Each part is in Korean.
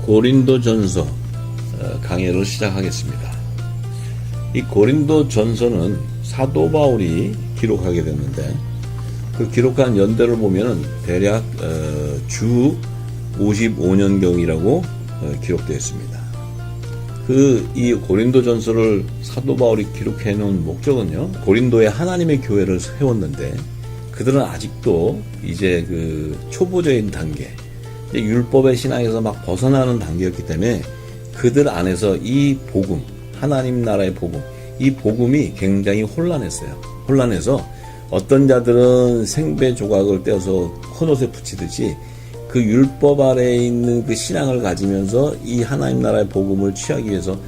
고린도전서 강해를 시작하겠습니다. 이 고린도전서는 사도 바울이 기록하게 됐는데 그 기록한 연대를 보면은 대략 주 55년경이라고 기록되어 있습니다. 이 고린도전서를 사도 바울이 기록해 놓은 목적은요, 고린도에 하나님의 교회를 세웠는데 그들은 아직도 이제 그 초보적인 단계, 율법의 신앙에서 막 벗어나는 단계였기 때문에 그들 안에서 이 복음, 하나님 나라의 복음, 이 복음이 굉장히 혼란해서 어떤 자들은 생배 조각을 떼어서 헌옷에 붙이듯이 그 율법 아래에 있는 그 신앙을 가지면서 이 하나님 나라의 복음을 취하기 위해서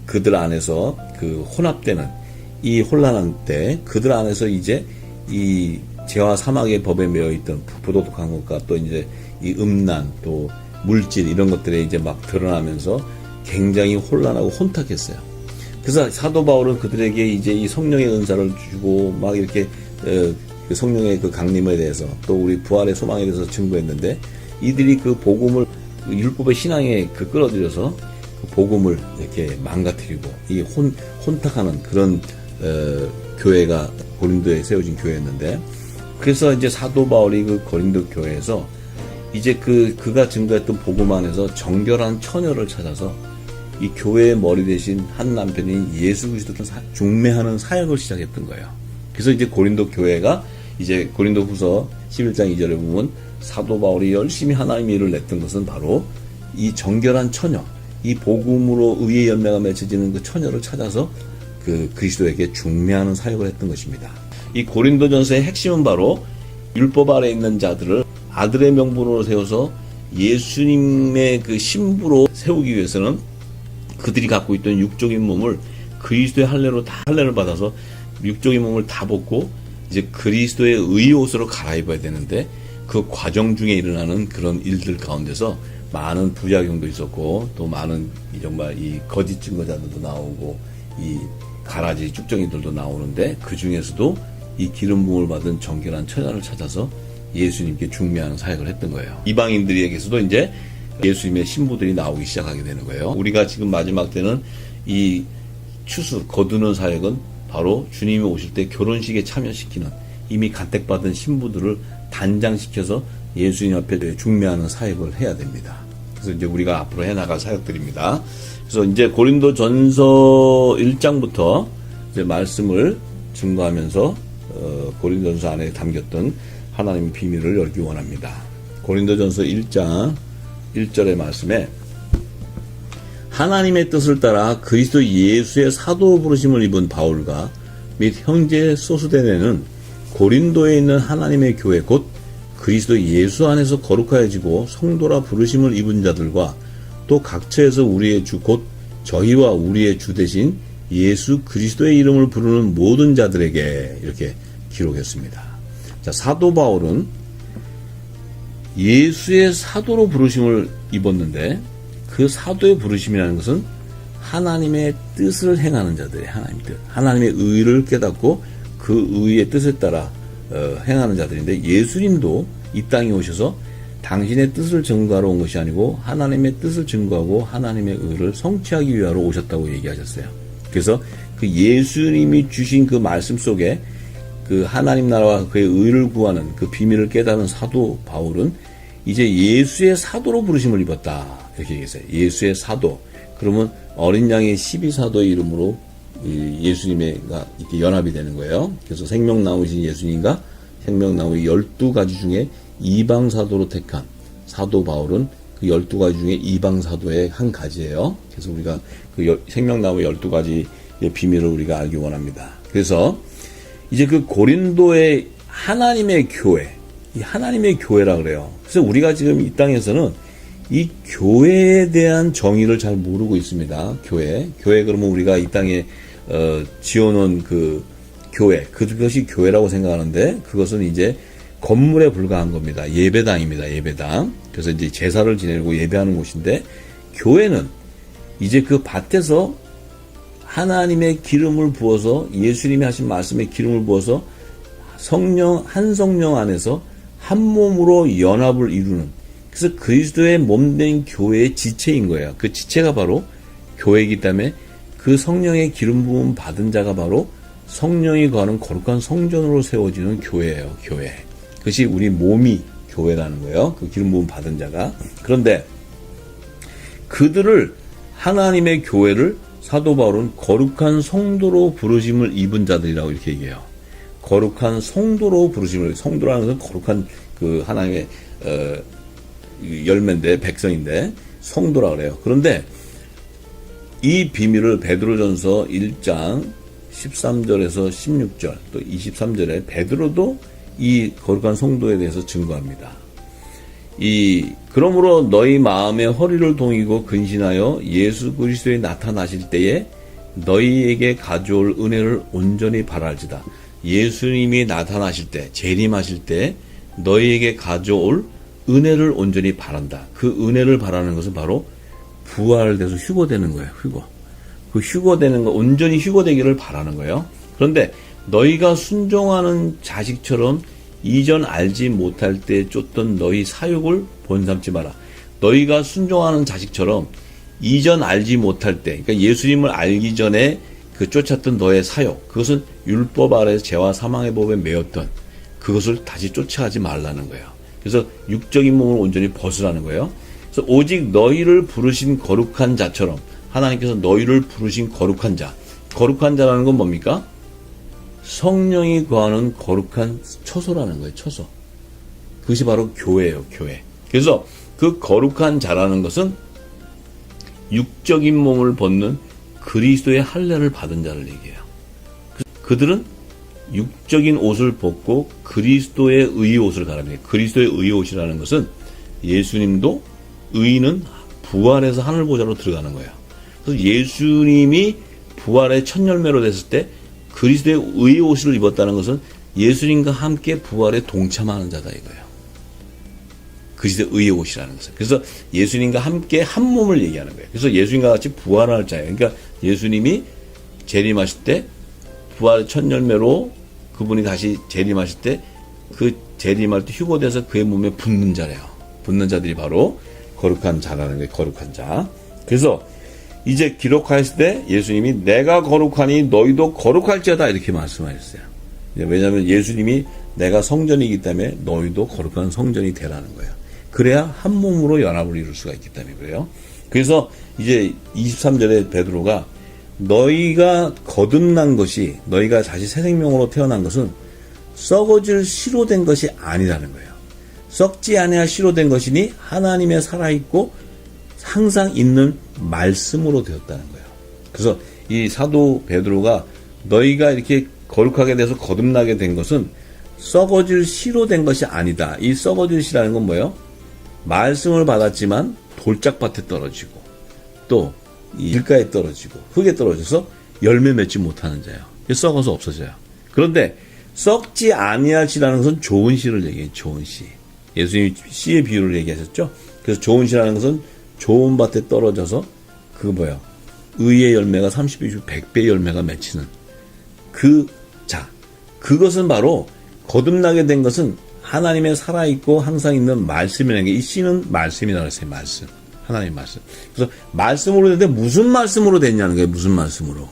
그들 안에서 그 혼합되는 이 혼란한 때 그들 안에서 이제 이 죄와 사망의 법에 매여 있던 부도덕한 것과 또 이제 이 음란 또 물질 이런 것들이 이제 막 드러나면서 굉장히 혼란하고 혼탁했어요. 그래서 사도 바울은 그들에게 이제 이 성령의 은사를 주고 막 이렇게 그 성령의 그 강림에 대해서 또 우리 부활의 소망에 대해서 증거했는데 이들이 그 복음을 율법의 신앙에 끌어들여서 그 복음을 이렇게 망가뜨리고 이 혼탁하는 그런 교회가 고린도에 세워진 교회였는데 그래서 이제 사도 바울이 그 고린도 교회에서 이제 그가 증거했던 복음 안에서 정결한 처녀를 찾아서 이 교회의 머리 대신 한 남편인 예수 그리스도를 중매하는 사역을 시작했던 거예요. 그래서 이제 고린도 교회가 이제 고린도후서 11장 2절에 보면 사도 바울이 열심히 하나님의 일을 냈던 것은 바로 이 정결한 처녀, 이 복음으로 의의 열매가 맺혀지는 그 처녀를 찾아서 그 그리스도에게 중매하는 사역을 했던 것입니다. 이 고린도전서의 핵심은 바로 율법 아래 있는 자들을 아들의 명분으로 세워서 예수님의 그 신부로 세우기 위해서는 그들이 갖고 있던 육적인 몸을 그리스도의 할례를 받아서 육적인 몸을 다 벗고 이제 그리스도의 의의 옷으로 갈아입어야 되는데 그 과정 중에 일어나는 그런 일들 가운데서 많은 부작용도 있었고 또 많은 정말 이 거짓 증거자들도 나오고 이 가라지 쭉정이들도 나오는데 그 중에서도 이 기름 부음을 받은 정결한 처녀를 찾아서 예수님께 중매하는 사역을 했던 거예요. 이방인들에게서도 이제 예수님의 신부들이 나오기 시작하게 되는 거예요. 우리가 지금 마지막 때는 이 추수 거두는 사역은 바로 주님이 오실 때 결혼식에 참여시키는 이미 간택받은 신부들을 단장시켜서 예수님 앞에 중매하는 사역을 해야 됩니다. 그래서 이제 우리가 앞으로 해나갈 사역들입니다. 그래서 이제 고린도전서 1장부터 이제 말씀을 증거하면서 고린도전서 안에 담겼던 하나님의 비밀을 열기 원합니다. 고린도전서 1장 1절의 말씀에 하나님의 뜻을 따라 그리스도 예수의 사도 부르심을 입은 바울과 및 형제 소스데네는 고린도에 있는 하나님의 교회 곧 그리스도 예수 안에서 거룩하여지고 성도라 부르심을 입은 자들과 또 각처에서 우리의 주 곧 저희와 우리의 주 대신 예수 그리스도의 이름을 부르는 모든 자들에게 이렇게 기록했습니다. 자, 사도 바울은 예수의 사도로 부르심을 입었는데 그 사도의 부르심이라는 것은 하나님의 뜻을 행하는 자들이에요. 하나님의 의를 깨닫고 그 의의 뜻에 따라 행하는 자들인데 예수님도 이 땅에 오셔서 당신의 뜻을 증거하러 온 것이 아니고 하나님의 뜻을 증거하고 하나님의 의를 성취하기 위하여 오셨다고 얘기하셨어요. 그래서 그 예수님이 주신 그 말씀 속에 그 하나님 나라와 그의 의를 구하는 그 비밀을 깨닫는 사도 바울은 이제 예수의 사도로 부르심을 입었다. 이렇게 얘기했어요. 예수의 사도. 그러면 어린 양의 12사도의 이름으로 예수님과 이렇게 연합이 되는 거예요. 그래서 생명나무이신 예수님과 생명나무의 12가지 중에 이방사도로 택한 사도 바울은 그 12가지 중에 이방사도의 한 가지예요. 그래서 우리가 그 생명나무의 12가지의 비밀을 우리가 알기 원합니다. 그래서 이제 그 고린도의 하나님의 교회, 이 하나님의 교회라 그래요. 그래서 우리가 지금 이 땅에서는 이 교회에 대한 정의를 잘 모르고 있습니다. 교회 그러면 우리가 이 땅에 지어놓은 그 교회, 그것이 교회라고 생각하는데 그것은 이제 건물에 불과한 겁니다. 예배당입니다. 예배당. 그래서 이제 제사를 지내고 예배하는 곳인데 교회는 이제 그 밭에서 하나님의 기름을 부어서 예수님이 하신 말씀에 기름을 부어서 한 성령 안에서 한 몸으로 연합을 이루는 그래서 그리스도의 몸된 교회의 지체인 거예요. 그 지체가 바로 교회이기 때문에 그 성령의 기름 부음 받은 자가 바로 성령이 거하는 거룩한 성전으로 세워지는 교회예요. 교회. 그것이 우리 몸이 교회라는 거예요. 그 기름 부음 받은 자가. 그런데 그들을 하나님의 교회를 사도 바울은 거룩한 성도로 부르심을 입은 자들이라고 이렇게 얘기해요. 거룩한 성도로 부르심을, 성도라는 것은 거룩한 그 하나님의 열매인데, 백성인데 성도라 그래요. 그런데 이 비밀을 베드로전서 1장 13절에서 16절 또 23절에 베드로도 이 거룩한 성도에 대해서 증거합니다. 그러므로 너희 마음의 허리를 동이고 근신하여 예수 그리스도에 나타나실 때에 너희에게 가져올 은혜를 온전히 바랄지다. 예수님이 나타나실 때, 재림하실 때 너희에게 가져올 은혜를 온전히 바란다. 그 은혜를 바라는 것은 바로 부활돼서 휴거되는 거예요. 휴거. 그 휴거되는 거, 온전히 휴거되기를 바라는 거예요. 그런데 너희가 순종하는 자식처럼 이전 알지 못할 때 쫓던 너희 사욕을 본삼지 마라. 너희가 순종하는 자식처럼 이전 알지 못할 때, 그러니까 예수님을 알기 전에 그 쫓았던 너의 사욕, 그것은 율법 아래에서 죄와 사망의 법에 매였던 그것을 다시 쫓아가지 말라는 거예요. 그래서 육적인 몸을 온전히 벗으라는 거예요. 그래서 오직 너희를 부르신 거룩한 자처럼 하나님께서 너희를 부르신 거룩한 자, 거룩한 자라는 건 뭡니까? 성령이 거하는 거룩한 처소라는 거예요. 처소. 그것이 바로 교회예요. 교회. 그래서 그 거룩한 자라는 것은 육적인 몸을 벗는 그리스도의 할례를 받은 자를 얘기해요. 그들은 육적인 옷을 벗고 그리스도의 의의 옷을 갈아입니다. 그리스도의 의의 옷이라는 것은 예수님도 의인은 부활해서 하늘 보좌로 들어가는 거예요. 그래서 예수님이 부활의 첫 열매로 됐을 때 그리스도의 의의 옷을 입었다는 것은 예수님과 함께 부활에 동참하는 자다 이거예요. 그리스도의 의의 옷이라는 것은. 그래서 예수님과 함께 한 몸을 얘기하는 거예요. 그래서 예수님과 같이 부활할 자예요. 그러니까 예수님이 재림하실 때 부활의 첫 열매로 그분이 다시 재림하실 때 그 재림할 때 휴거돼서 그의 몸에 붙는 자래요. 붙는 자들이 바로 거룩한 자라는 거예요. 거룩한 자. 그래서 이제 기록하였을 때 예수님이 내가 거룩하니 너희도 거룩할지어다 이렇게 말씀하셨어요. 왜냐하면 예수님이 내가 성전이기 때문에 너희도 거룩한 성전이 되라는 거예요. 그래야 한 몸으로 연합을 이룰 수가 있기 때문에 그래요. 그래서 이제 23절에 베드로가 너희가 거듭난 것이, 너희가 다시 새 생명으로 태어난 것은 썩어질 씨로 된 것이 아니라는 거예요. 썩지 아니할 씨로 된 것이니 하나님의 살아있고 항상 있는 말씀으로 되었다는 거예요. 그래서 이 사도 베드로가 너희가 이렇게 거룩하게 돼서 거듭나게 된 것은 썩어질 씨로 된 것이 아니다. 이 썩어질 씨라는 건 뭐예요? 말씀을 받았지만 돌짝밭에 떨어지고 또 길가에 떨어지고 흙에 떨어져서 열매 맺지 못하는 자예요. 썩어서 없어져요. 그런데 썩지 아니할 씨라는 것은 좋은 씨를 얘기해요. 좋은 씨. 예수님이 씨의 비유를 얘기하셨죠. 그래서 좋은 씨라는 것은 좋은 밭에 떨어져서 그거 뭐예요? 의의 열매가 30배, 100배 열매가 맺히는 그 자. 그것은 바로 거듭나게 된 것은 하나님의 살아있고 항상 있는 말씀이라는 게, 이 씨는 말씀이라고 했어요. 말씀. 하나님의 말씀. 그래서 말씀으로 됐는데 무슨 말씀으로 됐냐는 거예요. 무슨 말씀으로.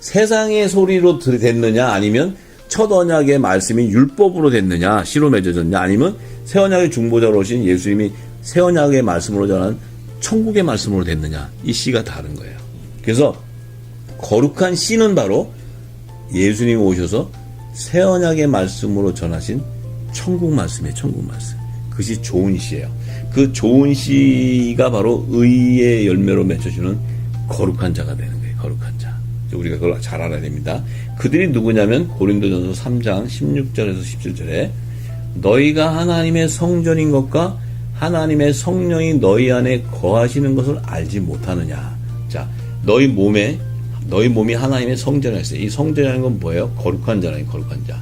세상의 소리로 됐느냐, 아니면 첫 언약의 말씀이 율법으로 됐느냐, 씨로 맺어졌냐, 아니면 새 언약의 중보자로 오신 예수님이 새 언약의 말씀으로 전한 천국의 말씀으로 됐느냐, 이 씨가 다른 거예요. 그래서 거룩한 씨는 바로 예수님이 오셔서 새 언약의 말씀으로 전하신 천국 말씀이에요. 천국 말씀. 그것이 좋은 씨예요. 그 좋은 씨가 바로 의의 열매로 맺혀주는 거룩한 자가 되는 거예요. 거룩한 자. 우리가 그걸 잘 알아야 됩니다. 그들이 누구냐면 고린도전서 3장 16절에서 17절에 너희가 하나님의 성전인 것과 하나님의 성령이 너희 안에 거하시는 것을 알지 못하느냐. 자, 너희 몸이 하나님의 성전이라 했어요. 이 성전이라는 건 뭐예요? 거룩한 자라는 거룩한 자.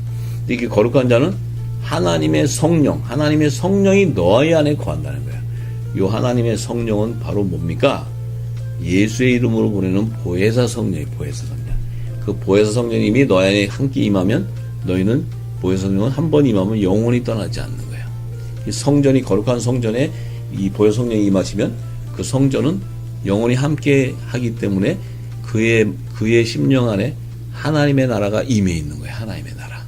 이게 거룩한 자는 하나님의 성령, 하나님의 성령이 너희 안에 거한다는 거예요. 이 하나님의 성령은 바로 뭡니까? 예수의 이름으로 보내는 보혜사 성령이 보혜사 성령. 그 보혜사 성령님이 너희 안에 함께 임하면 너희는 보혜사 성령은 한 번 임하면 영원히 떠나지 않는 거예요. 이 성전이, 거룩한 성전에 이 보혈 성령이 임하시면 그 성전은 영원히 함께 하기 때문에 그의 심령 안에 하나님의 나라가 임해 있는 거예요. 하나님의 나라.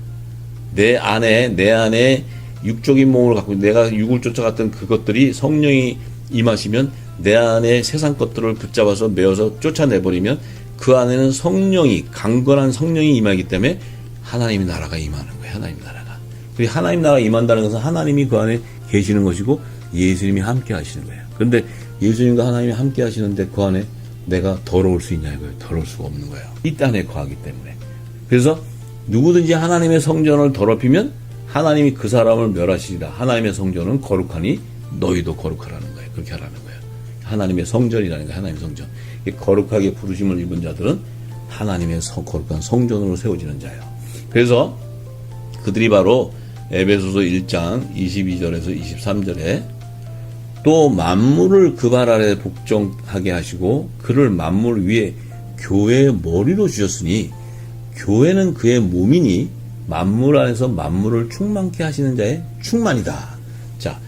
내 안에 육적인 몸을 갖고 내가 육을 쫓아갔던 그것들이 성령이 임하시면 내 안에 세상 것들을 붙잡아서 메어서 쫓아내버리면 그 안에는 성령이 강건한 성령이 임하기 때문에 하나님의 나라가 임하는 거예요. 하나님 나라가. 그리고 하나님 나라가 임한다는 것은 하나님이 그 안에 계시는 것이고 예수님이 함께 하시는 거예요. 그런데 예수님과 하나님이 함께 하시는데 그 안에 내가 더러울 수 있냐 이거예요. 더러울 수가 없는 거예요. 이 땅에 거하기 때문에. 그래서 누구든지 하나님의 성전을 더럽히면 하나님이 그 사람을 멸하시리라. 하나님의 성전은 거룩하니 너희도 거룩하라는 거예요. 그렇게 하라는 거예요. 하나님의 성전이라는 거예요. 하나님의 성전. 거룩하게 부르심을 입은 자들은 하나님의 거룩한 성전으로 세워지는 자예요. 그래서 그들이 바로 에베소서 1장 22절에서 23절에 또 만물을 그 발 아래 복종하게 하시고 그를 만물 위에 교회의 머리로 주셨으니 교회는 그의 몸이니 만물 안에서 만물을 충만케 하시는 자의 충만이다. 자,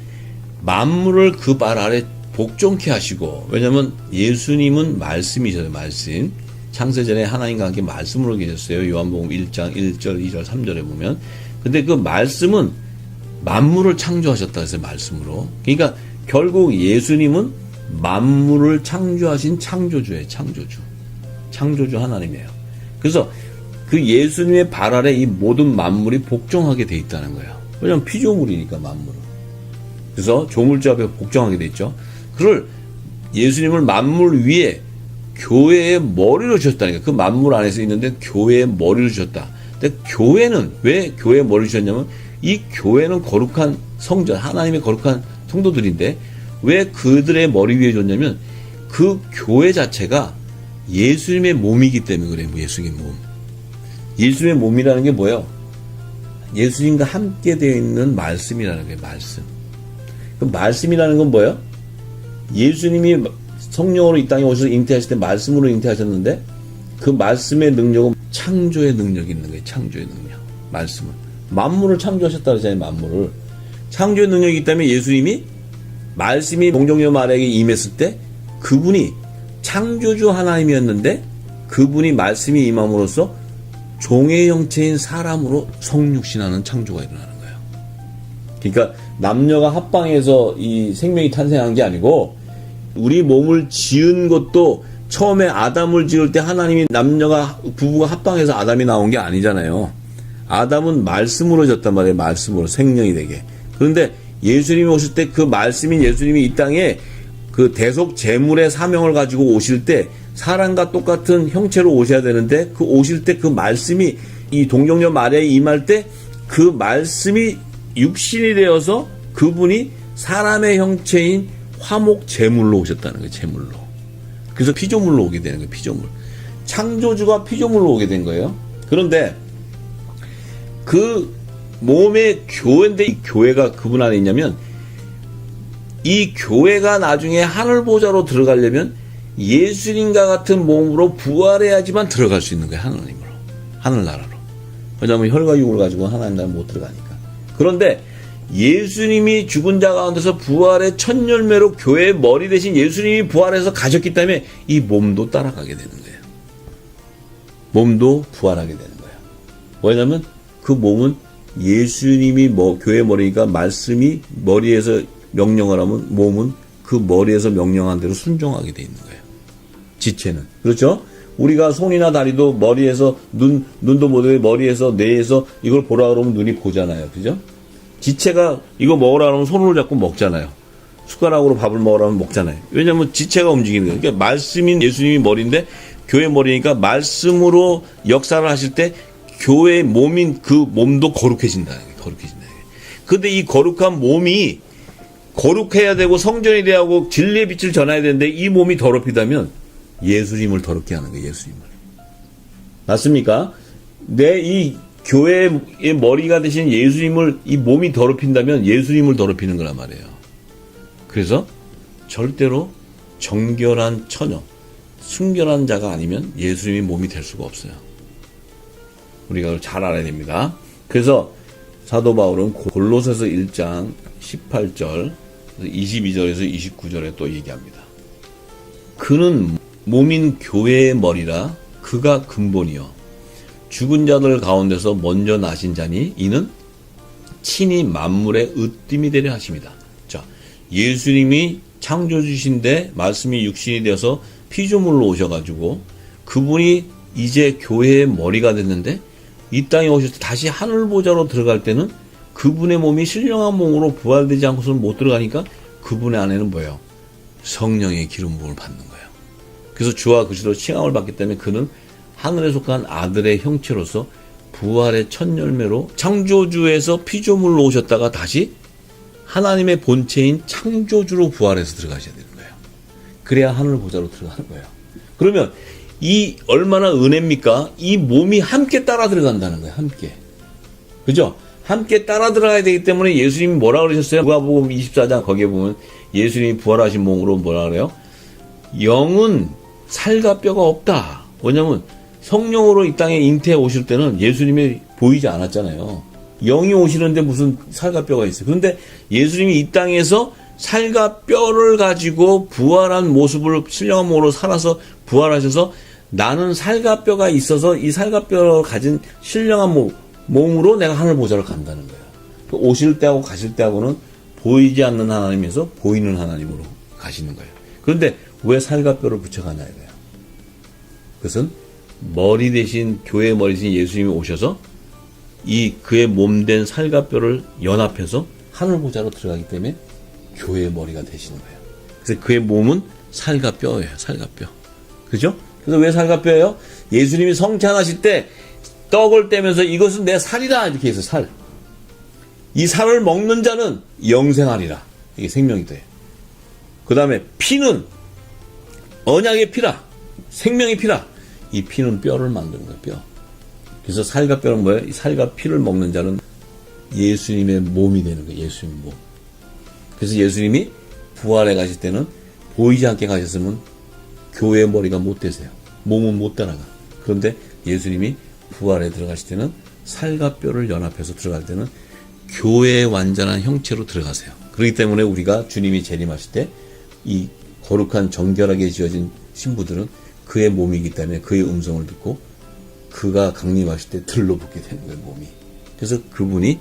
만물을 그 발 아래 복종케 하시고, 왜냐하면 예수님은 말씀이셔요. 말씀. 창세전에 하나님과 함께 말씀으로 계셨어요. 요한복음 1장 1절 2절 3절에 보면. 근데 그 말씀은 만물을 창조하셨다 해서 말씀으로. 그러니까 결국 예수님은 만물을 창조하신 창조주예요. 창조주 하나님이에요. 그래서 그 예수님의 발 아래 이 모든 만물이 복종하게 돼 있다는 거예요. 왜냐하면 피조물이니까 만물은. 그래서 조물주 앞에 복종하게 돼 있죠. 그를 예수님을 만물 위에 교회의 머리로 주셨다니까. 그 만물 안에서 있는데 교회의 머리로 주셨다. 근데 교회는 왜 교회의 머리로 주셨냐면 이 교회는 거룩한 성전, 하나님의 거룩한 성도들인데 왜 그들의 머리 위에 줬냐면 그 교회 자체가 예수님의 몸이기 때문에 그래요. 예수님의 몸. 예수님의 몸이라는 게 뭐예요? 예수님과 함께 되어 있는 말씀이라는 거예요. 말씀. 그 말씀이라는 건 뭐예요? 예수님이 성령으로 이 땅에 오셔서 잉태하실 때 말씀으로 잉태하셨는데 그 말씀의 능력은 창조의 능력이 있는 거예요. 창조의 능력. 말씀은. 만물을 창조하셨다 그러잖아요. 만물을. 창조의 능력이 있다면 예수님이 말씀이 동정녀 마리아에게 임했을 때 그분이 창조주 하나님이었는데 그분이 말씀이 임함으로써 종의 형체인 사람으로 성육신하는 창조가 일어나는 거예요. 그러니까 남녀가 합방해서 이 생명이 탄생한 게 아니고 우리 몸을 지은 것도 처음에 아담을 지을 때 하나님이 부부가 합방해서 아담이 나온 게 아니잖아요. 아담은 말씀으로 졌단 말이에요. 말씀으로 생명이 되게. 그런데 예수님이 오실 때 그 말씀인 예수님이 이 땅에 그 대속 제물의 사명을 가지고 오실 때 사람과 똑같은 형체로 오셔야 되는데 그 오실 때 그 말씀이 이 동정녀 마리아에 임할 때 그 말씀이 육신이 되어서 그분이 사람의 형체인 화목 제물로 오셨다는 거예요. 제물로. 그래서 피조물로 오게 되는 거예요. 피조물. 창조주가 피조물로 오게 된 거예요. 그런데 그 몸의 교회인데 이 교회가 그분 안에 있냐면 이 교회가 나중에 하늘보좌로 들어가려면 예수님과 같은 몸으로 부활해야지만 들어갈 수 있는 거예요. 하나님으로. 하늘나라로. 왜냐하면 혈과 육을 가지고 하나님 나라에 못 들어가니까. 그런데 예수님이 죽은 자 가운데서 부활의 첫 열매로 교회의 머리 대신 예수님이 부활해서 가셨기 때문에 이 몸도 따라가게 되는 거예요. 몸도 부활하게 되는 거예요. 왜냐하면 그 몸은 예수님이 교회의 머리니까 말씀이 머리에서 명령을 하면 몸은 그 머리에서 명령한 대로 순종하게 돼 있는 거예요. 지체는. 그렇죠? 우리가 손이나 다리도 머리에서 눈도 못해 머리에서 뇌에서 이걸 보라 그러면 눈이 보잖아요. 그죠? 지체가 이거 먹으라 그러면 손으로 잡고 먹잖아요. 숟가락으로 밥을 먹으라면 먹잖아요. 왜냐하면 지체가 움직이는 거예요. 그러니까 말씀인 예수님이 머리인데 교회 머리니까 말씀으로 역사를 하실 때 교회의 몸인 그 몸도 거룩해진다는 거예요. 거룩해진다는 거예요. 근데 이 거룩한 몸이 거룩해야 되고 성전이 돼야 하고 진리의 빛을 전해야 되는데 이 몸이 더럽히다면 예수님을 더럽게 하는 거예요. 예수님을. 맞습니까? 내 이 교회의 머리가 되신 예수님을 이 몸이 더럽힌다면 예수님을 더럽히는 거란 말이에요. 그래서 절대로 정결한 처녀, 순결한 자가 아니면 예수님이 몸이 될 수가 없어요. 우리가 그걸 잘 알아야 됩니다. 그래서 사도 바울은 골로새서 1장 18절 22절에서 29절에 또 얘기합니다. 그는 몸인 교회의 머리라 그가 근본이요 죽은 자들 가운데서 먼저 나신 자니 이는 친히 만물의 으뜸이 되려 하십니다. 자, 예수님이 창조주신데 말씀이 육신이 되어서 피조물로 오셔가지고 그분이 이제 교회의 머리가 됐는데 이 땅에 오실 때 다시 하늘보좌로 들어갈 때는 그분의 몸이 신령한 몸으로 부활되지 않고서는 못 들어가니까 그분의 안에는 뭐예요? 성령의 기름 부음을 받는 거예요. 그래서 주와 그리스도로 칭함을 받기 때문에 그는 하늘에 속한 아들의 형체로서 부활의 첫 열매로 창조주에서 피조물로 오셨다가 다시 하나님의 본체인 창조주로 부활해서 들어가셔야 되는 거예요. 그래야 하늘 보좌로 들어가는 거예요. 그러면 이 얼마나 은혜입니까? 이 몸이 함께 따라 들어간다는 거예요. 함께. 그죠? 함께 따라 들어가야 되기 때문에 예수님이 뭐라 그러셨어요? 누가복음 24장 거기에 보면 예수님이 부활하신 몸으로 뭐라 그래요? 영은 살과 뼈가 없다. 왜냐면 성령으로 이 땅에 잉태해 오실 때는 예수님이 보이지 않았잖아요. 영이 오시는데 무슨 살과 뼈가 있어요. 그런데 예수님이 이 땅에서 살과 뼈를 가지고 부활한 모습을 신령한 몸으로 살아서 부활하셔서 나는 살과 뼈가 있어서 이 살과 뼈를 가진 신령한 몸으로 내가 하늘 보좌를 간다는 거예요. 오실 때하고 가실 때하고는 보이지 않는 하나님에서 보이는 하나님으로 가시는 거예요. 그런데 왜 살과 뼈를 붙여가냐 이거예요. 그것은 머리 대신 교회의 머리 대신 예수님이 오셔서 이 그의 몸된 살과 뼈를 연합해서 하늘 보좌로 들어가기 때문에 교회의 머리가 되시는 거예요. 그래서 그의 몸은 살과 뼈예요. 살과 뼈. 그죠? 그래서 왜 살과 뼈예요? 예수님이 성찬하실 때 떡을 떼면서 이것은 내 살이다 이렇게 해서 살. 이 살을 먹는 자는 영생하리라. 이게 생명이 돼요. 그 다음에 피는 언약의 피라. 생명의 피라. 이 피는 뼈를 만드는 거예요. 뼈. 그래서 살과 뼈는 뭐예요? 이 살과 피를 먹는 자는 예수님의 몸이 되는 거예요. 예수님의 몸. 그래서 예수님이 부활해 가실 때는 보이지 않게 가셨으면 교회의 머리가 못 되세요. 몸은 못 따라가. 그런데 예수님이 부활에 들어가실 때는 살과 뼈를 연합해서 들어갈 때는 교회의 완전한 형체로 들어가세요. 그렇기 때문에 우리가 주님이 재림하실 때 이 거룩한 정결하게 지어진 신부들은 그의 몸이기 때문에 그의 음성을 듣고 그가 강림하실 때 들러붙게 되는 거예요, 몸이. 그래서 그분이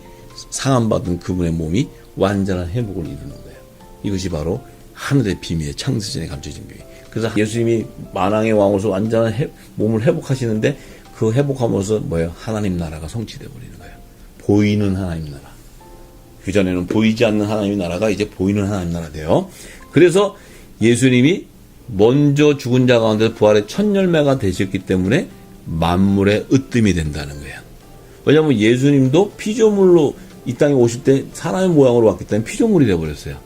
상함받은 그분의 몸이 완전한 회복을 이루는 거예요. 이것이 바로 하늘의 비밀의 창세전에 감춰진 비밀. 그래서 예수님이 만왕의 왕으로서 완전한 몸을 회복하시는데 그 회복함으로써 뭐예요? 하나님 나라가 성취되어 버리는 거예요. 보이는 하나님 나라. 그전에는 보이지 않는 하나님 나라가 이제 보이는 하나님 나라 돼요. 그래서 예수님이 먼저 죽은 자 가운데 부활의 첫 열매가 되셨기 때문에 만물의 으뜸이 된다는 거예요. 왜냐하면 예수님도 피조물로 이 땅에 오실 때 사람의 모양으로 왔기 때문에 피조물이 되어버렸어요.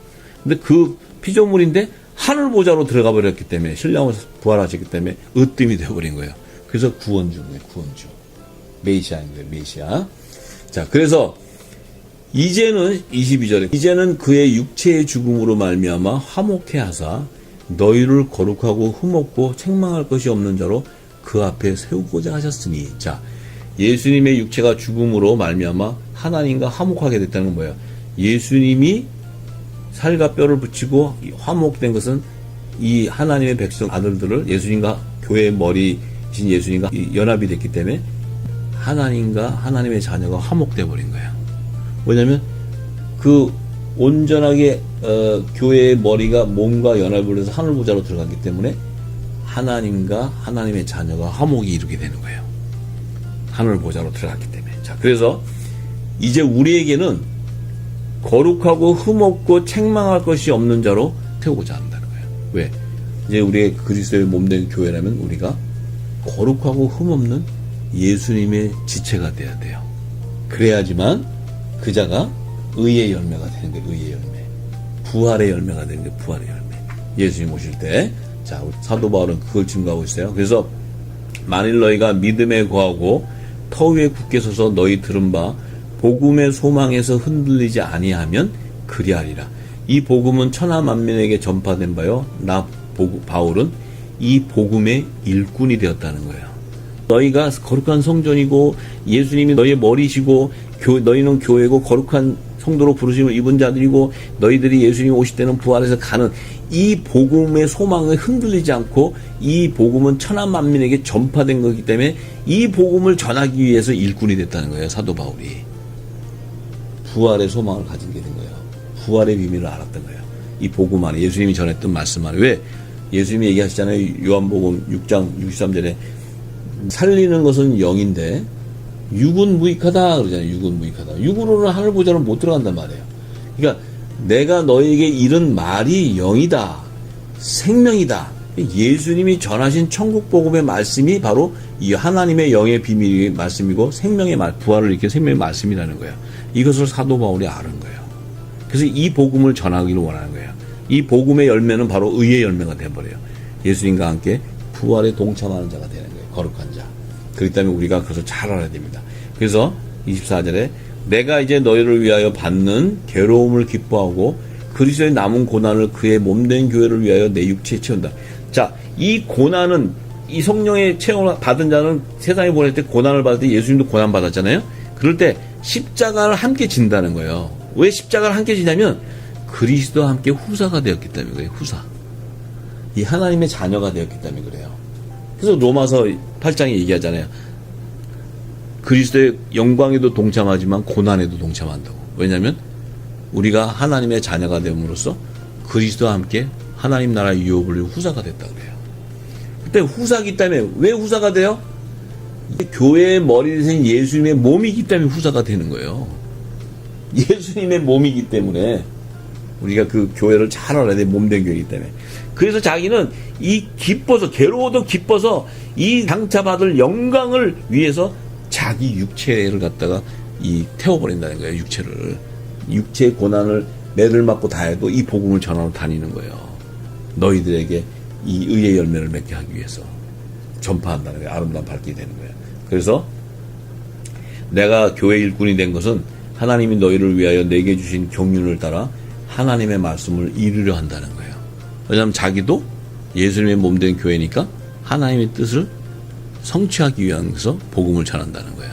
근데 그 피조물인데 하늘 보좌로 들어가 버렸기 때문에 신령으로 부활하셨기 때문에 으뜸이 되어버린 거예요. 그래서 구원주인 거예요. 구원주. 메시아인 거예요. 메시아. 자, 그래서 이제는 22절에 이제는 그의 육체의 죽음으로 말미암아 화목해 하사 너희를 거룩하고 흠없고 책망할 것이 없는 자로 그 앞에 세우고자 하셨으니. 자, 예수님의 육체가 죽음으로 말미암아 하나님과 화목하게 됐다는 건 뭐예요? 예수님이 살과 뼈를 붙이고 화목된 것은 이 하나님의 백성 아들들을 예수님과 교회의 머리신 예수님과 연합이 됐기 때문에 하나님과 하나님의 자녀가 화목돼 버린 거예요. 왜냐하면 그 온전하게 교회의 머리가 몸과 연합을 해서 하늘 보좌로 들어갔기 때문에 하나님과 하나님의 자녀가 화목이 이루게 되는 거예요. 하늘 보좌로 들어갔기 때문에. 자, 그래서 이제 우리에게는 거룩하고 흠없고 책망할 것이 없는 자로 태우고자 한다는 거예요. 왜? 이제 우리의 그리스도의 몸된 교회라면 우리가 거룩하고 흠없는 예수님의 지체가 돼야 돼요. 그래야지만 그 자가 의의 열매가 되는 거예요. 의의 열매. 부활의 열매가 되는 거예요. 부활의 열매. 예수님 오실 때. 자, 사도 바울은 그걸 증거하고 있어요. 그래서 만일 너희가 믿음에 거하고 터 위에 굳게 서서 너희 들은 바 복음의 소망에서 흔들리지 아니하면 그리하리라. 이 복음은 천하 만민에게 전파된 바요. 나 바울은 이 복음의 일꾼이 되었다는 거예요. 너희가 거룩한 성전이고 예수님이 너희의 머리시고 너희는 교회고 거룩한 성도로 부르심을 입은 자들이고 너희들이 예수님이 오실 때는 부활해서 가는 이 복음의 소망을 흔들리지 않고 이 복음은 천하 만민에게 전파된 거기 때문에 이 복음을 전하기 위해서 일꾼이 됐다는 거예요. 사도 바울이. 부활의 소망을 가진 게 된 거예요. 부활의 비밀을 알았던 거예요. 이 복음 안에 예수님이 전했던 말씀 안에. 왜? 예수님이 얘기하시잖아요. 요한복음 6장 63절에 살리는 것은 영인데 육은 무익하다 그러잖아요. 육은 무익하다. 육으로는 하늘 보좌로 못 들어간단 말이에요. 그러니까 내가 너에게 이른 말이 영이다. 생명이다. 예수님이 전하신 천국 복음의 말씀이 바로 이 하나님의 영의 비밀의 말씀이고 생명의 말, 부활을 일으키는 생명의 말씀이라는 거예요. 이것을 사도 바울이 아는 거예요. 그래서 이 복음을 전하기를 원하는 거예요. 이 복음의 열매는 바로 의의 열매가 되어버려요. 예수님과 함께 부활에 동참하는 자가 되는 거예요. 거룩한 자. 그렇기 때문에 우리가 그것을 잘 알아야 됩니다. 그래서 24절에 내가 이제 너희를 위하여 받는 괴로움을 기뻐하고 그리스도의 남은 고난을 그의 몸된 교회를 위하여 내 육체에 채운다. 자, 이 고난은 이 성령의 체험을 받은 자는 세상에 보낼 때 고난을 받을 때 예수님도 고난 받았잖아요. 그럴 때 십자가를 함께 진다는 거예요. 왜 십자가를 함께 지냐면 그리스도와 함께 후사가 되었기 때문에 그래요. 후사. 이 하나님의 자녀가 되었기 때문에 그래요. 그래서 로마서 8장에 얘기하잖아요. 그리스도의 영광에도 동참하지만 고난에도 동참한다고. 왜냐하면 우리가 하나님의 자녀가 됨으로써 그리스도와 함께 하나님 나라의 유업을 후사가 됐다 그래요. 그때 후사기 때문에 왜 후사가 돼요? 교회의 머리 대신 예수님의 몸이기 때문에 후사가 되는 거예요. 예수님의 몸이기 때문에 우리가 그 교회를 잘 알아야 돼. 몸된 교회이기 때문에. 그래서 자기는 이 기뻐서 괴로워도 기뻐서 이 당차받을 영광을 위해서 자기 육체를 갖다가 이 태워버린다는 거예요. 육체를. 육체의 고난을 매를 맞고 다 해도 이 복음을 전하러 다니는 거예요. 너희들에게 이 의의 열매를 맺게 하기 위해서 전파한다는 거예요. 아름다운 발길이 되는 거예요. 그래서 내가 교회 일꾼이 된 것은 하나님이 너희를 위하여 내게 주신 경륜을 따라 하나님의 말씀을 이루려 한다는 거예요. 왜냐하면 자기도 예수님의 몸된 교회니까 하나님의 뜻을 성취하기 위해서 복음을 전한다는 거예요.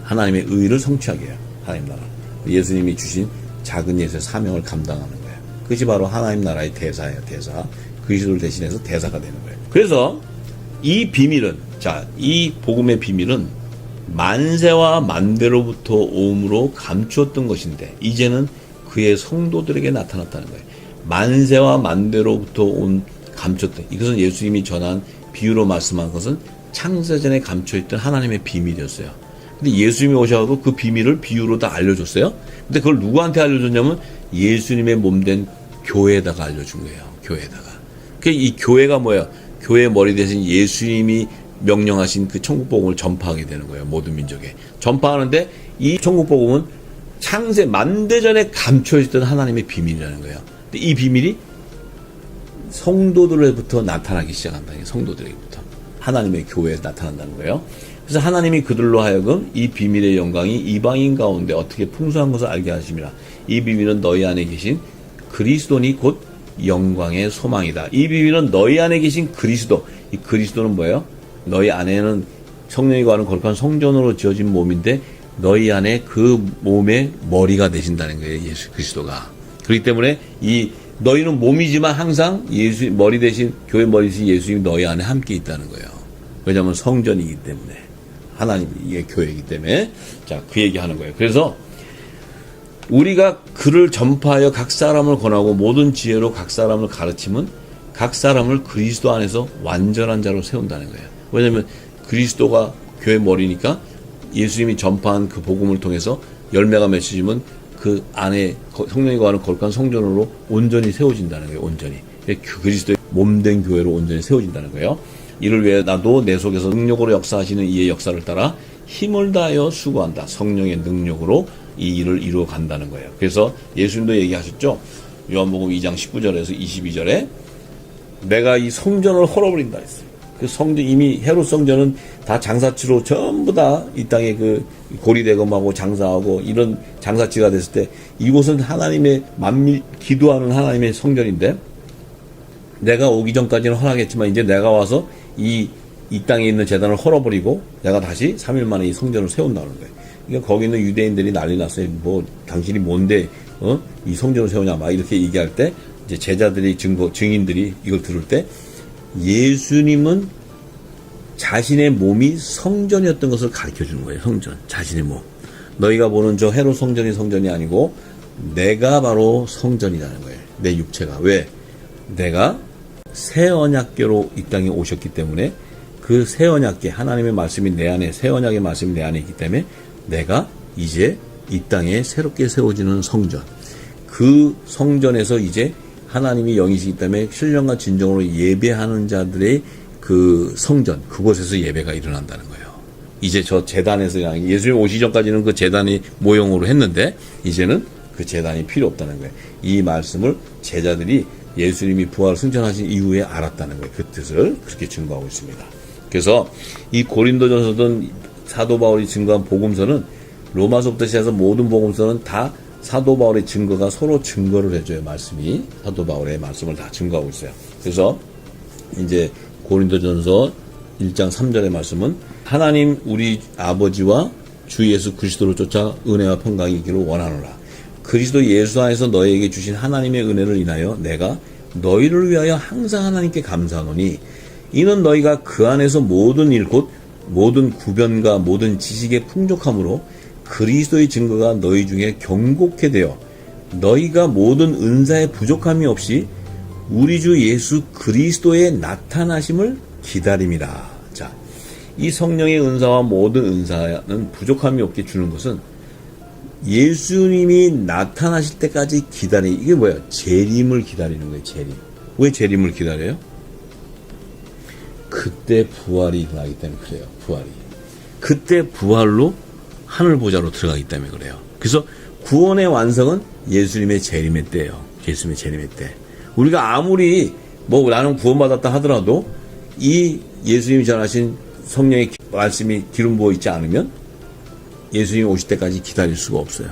하나님의 의를 성취하게 해요. 하나님 나라. 예수님이 주신 작은 예수의 사명을 감당하는 거예요. 그것이 바로 하나님 나라의 대사예요. 대사. 그리스도를 대신해서 대사가 되는 거예요. 그래서 이 비밀은, 자, 이 복음의 비밀은 만세와 만대로부터 오음으로 감추었던 것인데 이제는 그의 성도들에게 나타났다는 거예요. 만세와 만대로부터 온 감췄던, 이것은 예수님이 전한 비유로 말씀한 것은 창세전에 감춰있던 하나님의 비밀이었어요. 근데 예수님이 오셔서 그 비밀을 비유로 다 알려줬어요. 근데 그걸 누구한테 알려줬냐면 예수님의 몸된 교회에다가 알려준 거예요. 교회에다가. 이 교회가 뭐예요? 교회의 머리 대신 예수님이 명령하신 그 천국복음을 전파하게 되는 거예요. 모든 민족에. 전파하는데 이 천국복음은 창세 만대전에 감춰있던 하나님의 비밀이라는 거예요. 근데 이 비밀이 성도들로부터 나타나기 시작한다. 성도들에게부터. 하나님의 교회에 나타난다는 거예요. 그래서 하나님이 그들로 하여금 이 비밀의 영광이 이방인 가운데 어떻게 풍성한 것을 알게 하심이라. 이 비밀은 너희 안에 계신 그리스도니 곧 영광의 소망이다. 이 비밀은 너희 안에 계신 그리스도. 이 그리스도는 뭐예요? 너희 안에는 성령이 거하는 거룩한 성전으로 지어진 몸인데 너희 안에 그 몸의 머리가 되신다는 거예요. 예수 그리스도가. 그렇기 때문에 이 너희는 몸이지만 항상 예수 머리 대신 교회 머리 대신 예수님이 너희 안에 함께 있다는 거예요. 왜냐하면 성전이기 때문에 하나님이 이게 교회이기 때문에 자, 그 얘기하는 거예요. 그래서 우리가 그를 전파하여 각 사람을 권하고 모든 지혜로 각 사람을 가르치면 각 사람을 그리스도 안에서 완전한 자로 세운다는 거예요. 왜냐하면 그리스도가 교회 머리니까 예수님이 전파한 그 복음을 통해서 열매가 맺혀지면 그 안에 성령이 거하는 거룩한 성전으로 온전히 세워진다는 거예요. 온전히. 그리스도의 몸된 교회로 온전히 세워진다는 거예요. 이를 위해 나도 내 속에서 능력으로 역사하시는 이의 역사를 따라 힘을 다하여 수고한다. 성령의 능력으로 이 일을 이루어 간다는 거예요. 그래서 예수님도 얘기하셨죠. 요한복음 2장 19절에서 22절에 내가 이 성전을 헐어버린다 했어요. 그 성전, 이미 헤롯 성전은 다 장사치로 전부 다 이 땅에 그 고리대검하고 장사하고 이런 장사치가 됐을 때 이곳은 하나님의 만밀 기도하는 하나님의 성전인데 내가 오기 전까지는 허락했지만 이제 내가 와서 이 땅에 있는 제단을 헐어버리고 내가 다시 3일 만에 이 성전을 세운다는 거예요. 그러니까 거기 있는 유대인들이 난리 났어요. 뭐 당신이 뭔데 이 성전을 세우냐 막 이렇게 얘기할 때 이제 제자들이 증인들이 이걸 들을 때 예수님은 자신의 몸이 성전이었던 것을 가르쳐 주는 거예요. 성전, 자신의 몸. 너희가 보는 저 헤롯 성전이 아니고 내가 바로 성전이라는 거예요. 내 육체가. 왜? 내가 새 언약궤로 이 땅에 오셨기 때문에 그 새 언약궤, 하나님의 말씀이 내 안에, 새 언약의 말씀이 내 안에 있기 때문에 내가 이제 이 땅에 새롭게 세워지는 성전, 그 성전에서 이제 하나님이 영이시기 때문에 신령과 진정으로 예배하는 자들의 그 성전, 그곳에서 예배가 일어난다는 거예요. 이제 저 제단에서 예수님 오시기 전까지는 그 제단이 모형으로 했는데 이제는 그 제단이 필요 없다는 거예요. 이 말씀을 제자들이 예수님이 부활 승천하신 이후에 알았다는 거예요. 그 뜻을 그렇게 증거하고 있습니다. 그래서 이 고린도전서든 사도 바울이 증거한 복음서는 로마서부터 시작해서 모든 복음서는 다 사도 바울의 증거가 서로 증거를 해줘요. 말씀이 사도 바울의 말씀을 다 증거하고 있어요. 그래서 이제 고린도전서 1장 3절의 말씀은 하나님 우리 아버지와 주 예수 그리스도를 쫓아 은혜와 평강이 있기를 원하노라. 그리스도 예수 안에서 너희에게 주신 하나님의 은혜를 인하여 내가 너희를 위하여 항상 하나님께 감사하노니 이는 너희가 그 안에서 모든 일 곧 모든 구변과 모든 지식의 풍족함으로 그리스도의 증거가 너희 중에 경곡해 되어 너희가 모든 은사의 부족함이 없이 우리 주 예수 그리스도의 나타나심을 기다림이라. 자, 이 성령의 은사와 모든 은사는 부족함이 없게 주는 것은 예수님이 나타나실 때까지 이게 뭐예요? 재림을 기다리는 거예요. 재림. 왜 재림을 기다려요? 그때 부활이 일어나기 때문에 그래요. 부활이. 그때 부활로 하늘 보좌로 들어가기 때문에 그래요. 그래서 구원의 완성은 예수님의 재림의 때예요. 예수님의 재림의 때. 우리가 아무리 뭐 나는 구원받았다 하더라도 이 예수님이 전하신 성령의 말씀이 기름 부어 있지 않으면 예수님이 오실 때까지 기다릴 수가 없어요.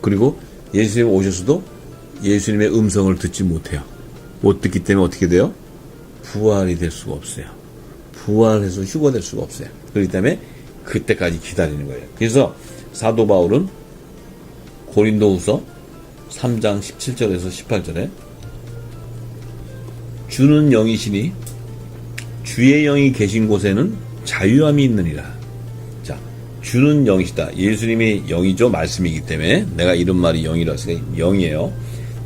그리고 예수님이 오셔서도 예수님의 음성을 듣지 못해요. 못 듣기 때문에 어떻게 돼요? 부활이 될 수가 없어요. 부활해서 휴거될 수가 없어요. 그렇기 때문에 그때까지 기다리는 거예요. 그래서 사도 바울은 고린도후서 3장 17절에서 18절에 주는 영이시니 주의 영이 계신 곳에는 자유함이 있느니라. 자, 주는 영이시다. 예수님이 영이죠. 말씀이기 때문에 내가 이런 말이 영이라 했으니까 영이에요.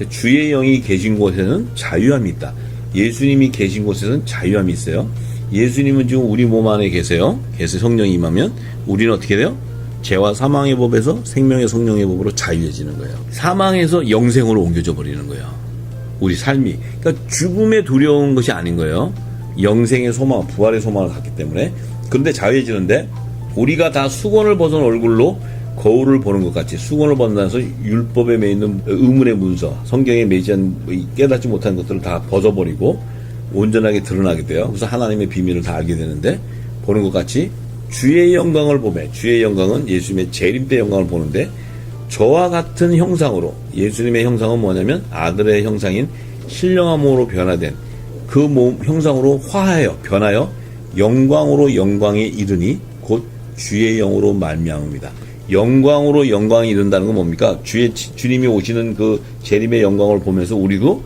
주의 영이 계신 곳에는 자유함이 있다. 예수님이 계신 곳에는 자유함이 있어요. 예수님은 지금 우리 몸 안에 계세요. 그래서 성령이 임하면 우리는 어떻게 돼요? 죄와 사망의 법에서 생명의 성령의 법으로 자유해지는 거예요. 사망에서 영생으로 옮겨져 버리는 거예요. 우리 삶이. 그러니까 죽음에 두려운 것이 아닌 거예요. 영생의 소망, 부활의 소망을 갖기 때문에. 그런데 자유해지는데 우리가 다 수건을 벗은 얼굴로 거울을 보는 것 같이 수건을 벗어나서 율법에 매이는 의문의 문서, 성경에 매이지 않은 깨닫지 못한 것들을 다 벗어버리고 온전하게 드러나게 돼요. 그래서 하나님의 비밀을 다 알게 되는데 보는 것 같이 주의 영광을 보매, 주의 영광은 예수님의 재림 때 영광을 보는데 저와 같은 형상으로, 예수님의 형상은 뭐냐면 아들의 형상인 신령함으로 변화된 그 몸 형상으로 화하여 변하여 영광으로 영광에 이르니 곧 주의 영으로 말미암습니다. 영광으로 영광이 이른다는 건 뭡니까? 주님이 오시는 그 재림의 영광을 보면서 우리도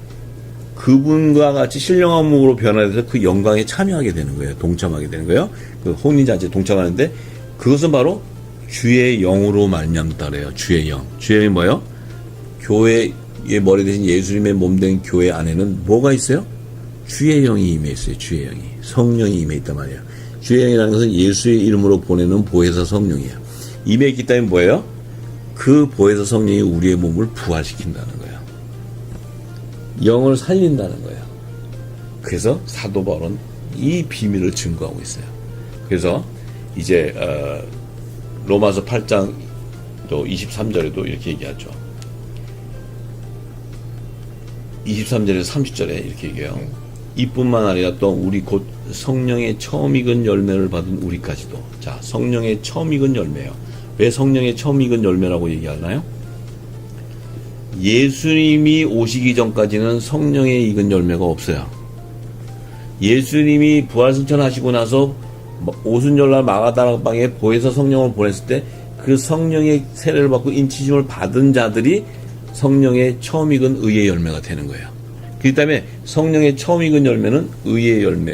그분과 같이 신령함으로 변화돼서 그 영광에 참여하게 되는 거예요. 동참하게 되는 거예요. 그 혼인잔치에 동참하는데 그것은 바로 주의 영으로 말미암다 그래요. 주의 영. 주의 영이 뭐예요? 교회의 머리 대신 예수님의 몸 된 교회 안에는 뭐가 있어요? 주의 영이 임해 있어요. 주의 영이. 성령이 임해 있단 말이에요. 주의 영이라는 것은 예수의 이름으로 보내는 보혜사 성령이에요. 임해 있기 때문에 뭐예요? 그 보혜사 성령이 우리의 몸을 부활시킨다는 거예요. 영을 살린다는 거예요. 그래서 사도 바울은 이 비밀을 증거하고 있어요. 그래서 이제 로마서 8장 또 23절에도 이렇게 얘기하죠. 23절에서 30절에 이렇게 얘기해요. 이뿐만 아니라 또 우리 곧 성령의 처음 익은 열매를 받은 우리까지도. 자, 성령의 처음 익은 열매예요. 왜 성령의 처음 익은 열매라고 얘기하나요? 예수님이 오시기 전까지는 성령의 익은 열매가 없어요. 예수님이 부활승천하시고 나서 오순절날 마가다락방에 보혜사 성령을 보냈을 때 그 성령의 세례를 받고 인치심을 받은 자들이 성령의 처음 익은 의의 열매가 되는 거예요. 그 다음에 성령의 처음 익은 열매는 의의 열매,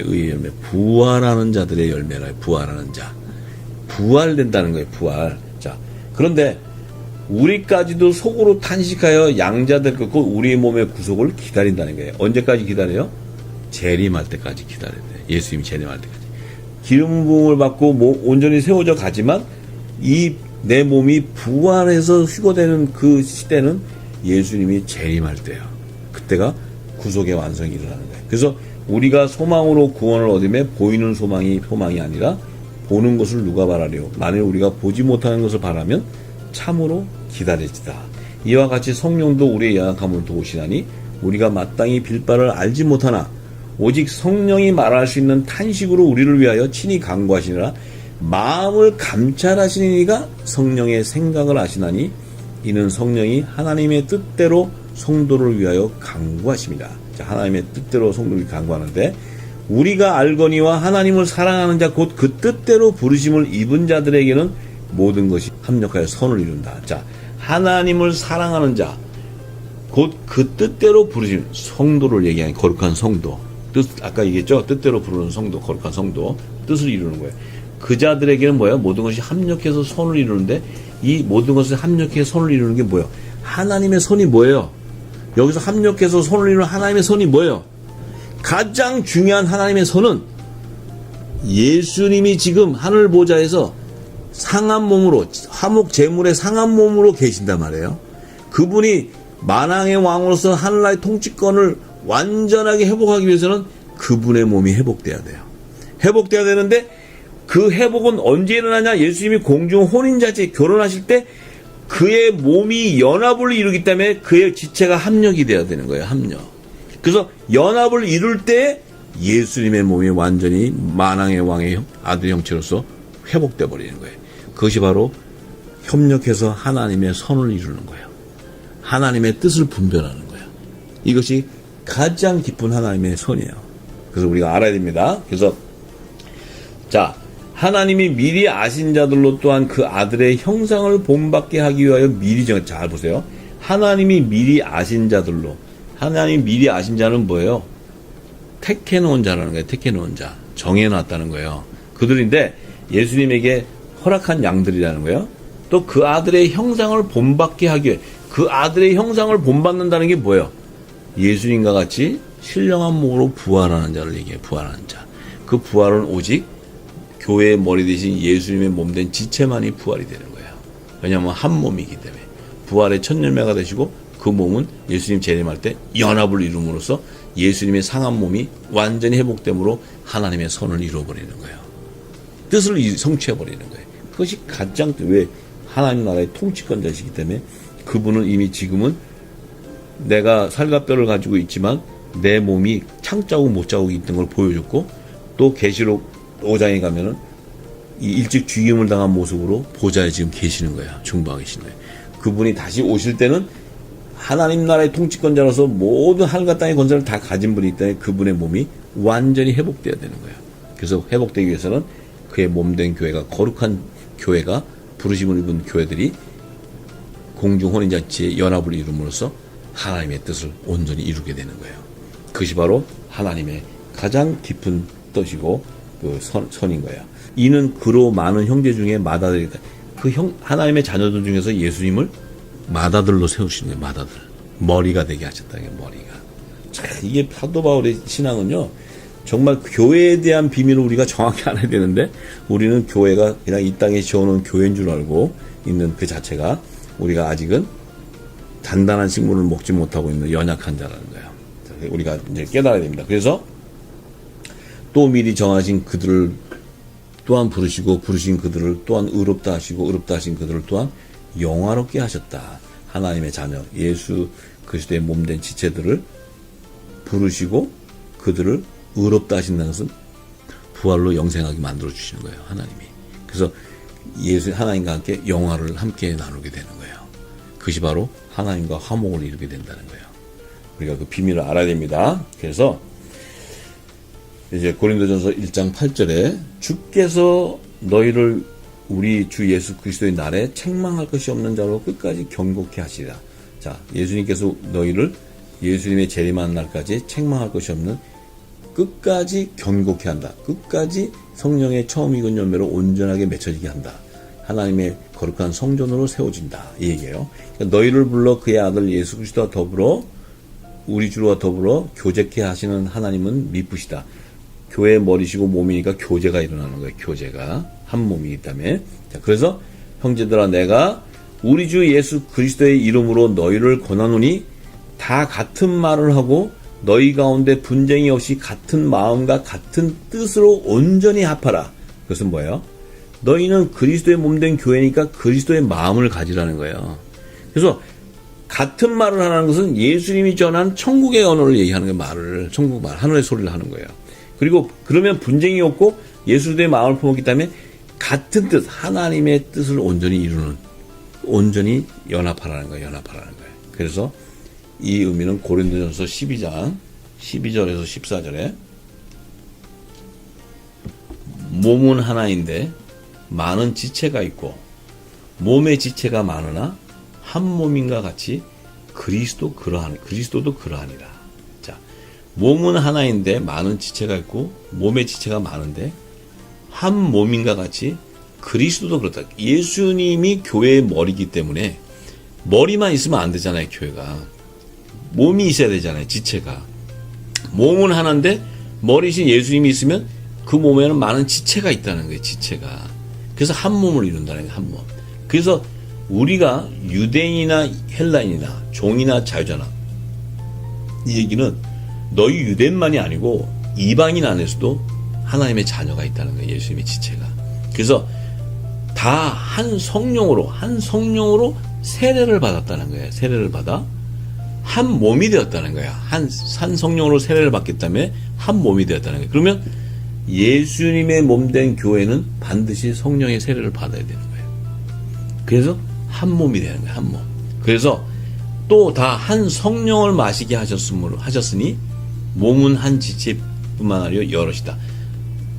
부활하는 자들의 열매라. 부활하는 자. 부활된다는 거예요, 부활. 자, 그런데 우리까지도 속으로 탄식하여 양자될 것, 우리 몸의 구속을 기다린다는 거예요. 언제까지 기다려요? 재림할 때까지 기다려야 돼요. 예수님이 재림할 때까지. 기름 부음을 받고 온전히 세워져 가지만 이 내 몸이 부활해서 휴거되는 그 시대는 예수님이 재림할 때예요. 그때가 구속의 완성이 일어나는 거예요. 그래서 우리가 소망으로 구원을 얻으며 보이는 소망이 아니라 보는 것을 누가 바라리요? 만일 우리가 보지 못하는 것을 바라면 참으로 기다릴지다. 이와 같이 성령도 우리의 연약함을 도우시나니 우리가 마땅히 빌 바를 알지 못하나 오직 성령이 말할 수 있는 탄식으로 우리를 위하여 친히 간구하시니라. 마음을 감찰하시는 이가 성령의 생각을 아시나니 이는 성령이 하나님의 뜻대로 성도를 위하여 간구하십니다. 자, 하나님의 뜻대로 성도를 간구하는데 우리가 알거니와 하나님을 사랑하는 자 곧 그 뜻대로 부르심을 입은 자들에게는 모든 것이 합력하여 선을 이룬다. 자, 하나님을 사랑하는 자 곧 그 뜻대로 부르심, 성도를 얘기하는 거룩한 성도. 뜻, 아까 얘기했죠? 뜻대로 부르는 성도, 거룩한 성도. 뜻을 이루는 거예요. 그 자들에게는 뭐예요? 모든 것이 합력해서 선을 이루는데 이 모든 것을 합력해서 선을 이루는 게 뭐예요? 하나님의 선이 뭐예요? 여기서 합력해서 선을 이루는 하나님의 선이 뭐예요? 가장 중요한 하나님의 선은 예수님이 지금 하늘 보좌에서 상한 몸으로, 화목 제물의 상한 몸으로 계신단 말이에요. 그분이 만왕의 왕으로서 하늘나라의 통치권을 완전하게 회복하기 위해서는 그분의 몸이 회복돼야 돼요. 회복돼야 되는데 그 회복은 언제 일어나냐? 예수님이 공중 혼인잔치 결혼하실 때 그의 몸이 연합을 이루기 때문에 그의 지체가 합력이 돼야 되는 거예요. 합력. 그래서 연합을 이룰 때 예수님의 몸이 완전히 만왕의 왕의 아들 형체로서 회복돼 버리는 거예요. 그것이 바로 협력해서 하나님의 선을 이루는 거예요. 하나님의 뜻을 분별하는 거예요. 이것이 가장 깊은 하나님의 선이에요. 그래서 우리가 알아야 됩니다. 그래서 자, 하나님이 미리 아신 자들로 또한 그 아들의 형상을 본받게 하기 위하여 미리 잘 보세요. 하나님이 미리 아신 자들로, 하나님이 미리 아신 자는 뭐예요? 택해놓은 자라는 거예요. 택해놓은 자, 정해놨다는 거예요. 그들인데 예수님에게 허락한 양들이라는 거예요. 또 그 아들의 형상을 본받게 하기 위해, 그 아들의 형상을 본받는다는 게 뭐예요? 예수님과 같이 신령한 몸으로 부활하는 자를 얘기해요. 부활하는 자. 그 부활은 오직 교회의 머리 대신 예수님의 몸된 지체만이 부활이 되는 거예요. 왜냐하면 한 몸이기 때문에. 부활의 첫 열매가 되시고 그 몸은 예수님 재림할 때 연합을 이룸으로써 예수님의 상한 몸이 완전히 회복됨으로 하나님의 선을 이루어버리는 거예요. 뜻을 성취해버리는 거예요. 그것이 가장, 왜? 하나님 나라의 통치권자시기 때문에 그분은 이미 지금은 내가 살과 뼈를 가지고 있지만 내 몸이 창자국 못자국이 있던 걸 보여줬고, 또 계시록 5장에 가면은 이 일찍 죽임을 당한 모습으로 보좌에 지금 계시는 거야. 중보하고 계시는 거예요. 그분이 다시 오실 때는 하나님 나라의 통치권자로서 모든 하늘과 땅의 권세를 다 가진 분이기 때문에 그분의 몸이 완전히 회복돼야 되는 거예요. 그래서 회복되기 위해서는 그의 몸된 교회가, 거룩한 교회가, 부르심을 입은 교회들이 공중 혼인잔치의 연합을 이룸으로써 하나님의 뜻을 온전히 이루게 되는 거예요. 그것이 바로 하나님의 가장 깊은 뜻이고 그 선인 거예요. 이는 그로 많은 형제 중에 맏아들이다. 하나님의 자녀들 중에서 예수님을 맏아들로 세우시는 거예요. 맏아들. 머리가 되게 하셨다는 거예요. 머리가. 자, 이게 사도 바울의 신앙은요, 정말 교회에 대한 비밀을 우리가 정확히 알아야 되는데, 우리는 교회가 그냥 이 땅에 지어놓은 교회인 줄 알고 있는 그 자체가 우리가 아직은 단단한 식물을 먹지 못하고 있는 연약한 자라는 거예요. 우리가 이제 깨달아야 됩니다. 그래서 또 미리 정하신 그들을 또한 부르시고, 부르신 그들을 또한 의롭다 하시고, 의롭다 하신 그들을 또한 영화롭게 하셨다. 하나님의 자녀, 예수 그리스도의 몸된 지체들을 부르시고 그들을 의롭다 하신다는 것은 부활로 영생하게 만들어 주시는 거예요. 하나님이. 그래서 하나님과 함께 영화를 함께 나누게 되는 거예요. 그것이 바로 하나님과 화목을 이루게 된다는 거예요. 우리가 그 비밀을 알아야 됩니다. 그래서 이제 고린도전서 1장 8절에 주께서 너희를 우리 주 예수 그리스도의 날에 책망할 것이 없는 자로 끝까지 경고케 하시리라. 자, 예수님께서 너희를 예수님의 재림하는 날까지 책망할 것이 없는 끝까지 경고케 한다. 끝까지 성령의 처음 익은 열매로 온전하게 맺혀지게 한다. 하나님의 거룩한 성전으로 세워진다. 이 얘기예요. 그러니까 너희를 불러 그의 아들 예수 그리스도와 더불어 우리 주와 더불어 교제케 하시는 하나님은 미쁘시다. 교회의 머리시고 몸이니까 교제가 일어나는 거예요. 교제가 한 몸이기 때문에. 자, 그래서 형제들아 내가 우리 주 예수 그리스도의 이름으로 너희를 권하노니 다 같은 말을 하고 너희 가운데 분쟁이 없이 같은 마음과 같은 뜻으로 온전히 합하라. 그것은 뭐예요? 너희는 그리스도의 몸된 교회니까 그리스도의 마음을 가지라는 거예요. 그래서 같은 말을 하는 것은 예수님이 전한 천국의 언어를 얘기하는 거예요. 말을, 천국 말, 하늘의 소리를 하는 거예요. 그리고 그러면 분쟁이 없고 예수님의 마음을 품었기 때문에 같은 뜻, 하나님의 뜻을 온전히 이루는, 온전히 연합하라는 거예요. 연합하라는 거예요. 그래서 이 의미는 고린도전서 12장 12절에서 14절에 몸은 하나인데 많은 지체가 있고 몸의 지체가 많으나 한 몸인가 같이 그리스도도 그러하니라. 자, 몸은 하나인데 많은 지체가 있고 몸의 지체가 많은데 한 몸인가 같이 그리스도도 그렇다. 예수님이 교회의 머리이기 때문에 머리만 있으면 안 되잖아요. 교회가 몸이 있어야 되잖아요. 지체가. 몸은 하나인데 머리신 예수님이 있으면 그 몸에는 많은 지체가 있다는 거예요. 지체가. 그래서 한 몸을 이룬다는 거예요. 한 몸. 그래서 우리가 유대인이나 헬라인이나 종이나 자유자나 이 얘기는 너희 유대인만이 아니고 이방인 안에서도 하나님의 자녀가 있다는 거예요. 예수님의 지체가. 그래서 다 한 성령으로 세례를 받았다는 거예요. 세례를 받아 한 몸이 되었다는 거야. 한 성령으로 세례를 받기 때문에 한 몸이 되었다는 거예요. 그러면 예수님의 몸된 교회는 반드시 성령의 세례를 받아야 되는 거예요. 그래서 한 몸이 되는 거예요. 한 몸. 그래서 또 다 한 성령을 마시게 하셨으니 몸은 한 지체뿐만 아니라 여럿이다.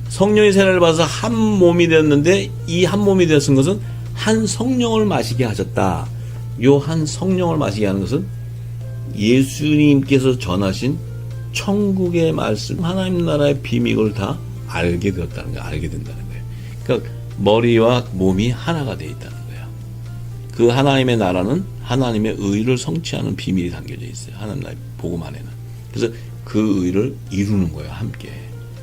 성령의 세례를 받아서 한 몸이 되었는데 이 한 몸이 되었은 것은 한 성령을 마시게 하셨다. 요 한 성령을 마시게 하는 것은 예수님께서 전하신 천국의 말씀, 하나님 나라의 비밀을 다 알게 되었다는 거예요. 알게 된다는 거예요. 그러니까 머리와 몸이 하나가 되어 있다는 거예요. 그 하나님의 나라는 하나님의 의를 성취하는 비밀이 담겨져 있어요. 하나님 나라의 복음 안에는. 그래서 그 의를 이루는 거예요. 함께.